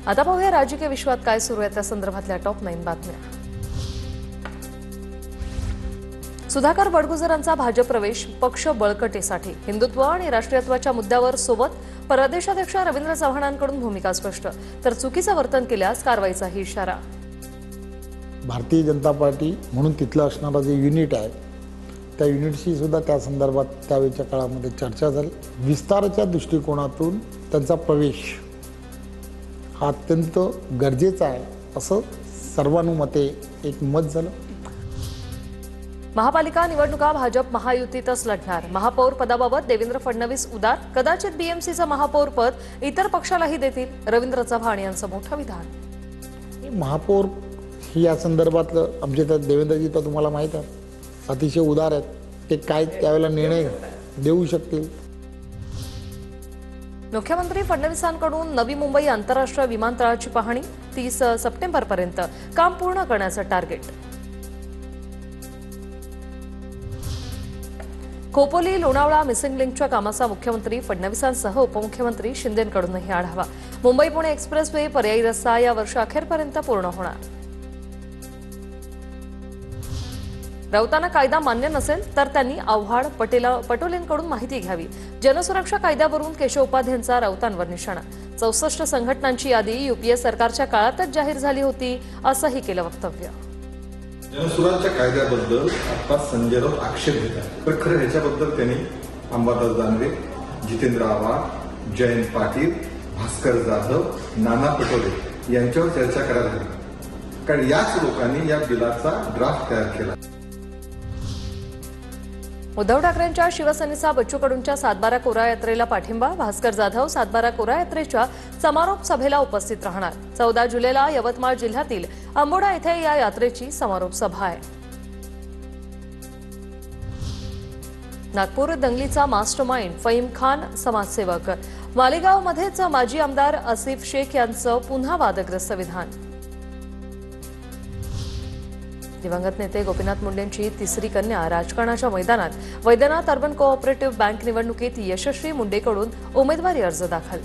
आता पाहूया राजकीय विश्वात काय सुरू आहे त्या संदर्भातल्या टॉप 9 बातम्या। सुधाकर बडगुजरांचा भाजप प्रवेश पक्ष बळकटीसाठी, हिंदुत्व आणि राष्ट्रीयत्वाच्या मुद्द्यावर सोबत प्रदेशाध्यक्ष रवींद्र चव्हाणांकडून भूमिका स्पष्ट, तर चुकीचं वर्तन केल्यास कारवाईचाही इशारा। भारतीय जनता पार्टी म्हणून तिथलं असणारा जे युनिट आहे त्या युनिटशी सुद्धा त्या संदर्भात त्यावेळच्या काळामध्ये चर्चा झाली। विस्ताराच्या दृष्टिकोनातून त्यांचा प्रवेश हा अत्यंत गरजेचा आहे असं सर्वानुमते एक मत झालं। महापालिका निवडणुका भाजप महायुतीतच लढणार, महापौर पदाबाबत देवेंद्र फडणवीस उदार, कदाचित बीएमसीचं महापौर पद इतर पक्षालाही देतील, रवींद्र चव्हाण यांचं मोठं विधान। महापौर या संदर्भातलं आमचे तर देवेंद्रजी तर तुम्हाला माहीत आहे अतिशय उदार आहेत, ते काय त्यावेळेला निर्णय देऊ शकतील। मुख्यमंत्री फडणवीसांकडून नवी मुंबई आंतरराष्ट्रीय विमानतळाची पाहणी, 30 सप्टेंबरपर्यंत काम पूर्ण करण्याचं टार्गेट। खोपोली लोणावळा मिसिंग लिंकच्या कामाचा मुख्यमंत्री फडणवीसांसह उपमुख्यमंत्री शिंदेंकडूनही आढावा। मुंबई पुणे एक्सप्रेसवे पर्यायी रस्ता या वर्षाअखेरपर्यंत पूर्ण होणार। राऊतांना कायदा मान्य नसेल तर त्यांनी आव्हाड पटोलेंकडून माहिती घ्यावी। जनसुरक्षा कायद्यावरून केशव उपाध्यांचा राऊतांवर निशाणा, 64 संघटनांची यादी यूपीए सरकारच्या काळातच जाहीर झाली होती असंही केलं वक्तव्य। जनसुरक्षा कायद्याबद्दल आता संजय राऊत आक्षेप घेतात, तर खरं ह्याच्याबद्दल त्यांनी अंबादास दानवे, जितेंद्र आव्हाड, जयंत पाटील, भास्कर जाधव, नाना पटोले यांच्यावर चर्चा करायला हवी, कारण याच लोकांनी या बिलाचा ड्राफ्ट तयार केला। उद्धव ठाकरेंच्या शिवसेनेचा बच्चू कडूंच्या सातबारा कोरा यात्रेला पाठिंबा, भास्कर जाधव सातबारा कोरा यात्रेच्या समारोप सभेला उपस्थित राहणार। 14 जुलैला यवतमाळ जिल्ह्यातील अंबोडा येथे या यात्रेची समारोप सभा आहे। नागपूर दंगलीचा मास्टरमाइंड फहीम खान समाजसेवक, मालेगावमध्येच माजी आमदार आसिफ शेख यांचं पुन्हा वादग्रस्त विधान। दिवंगत नेते गोपीनाथ मुंडेंची तिसरी कन्या राजकारणाच्या मैदानात, वैद्यनाथ अर्बन कोऑपरेटिव्ह बँक निवडणुकीत यशस्वी, मुंडेकडून उमेदवारी अर्ज दाखल।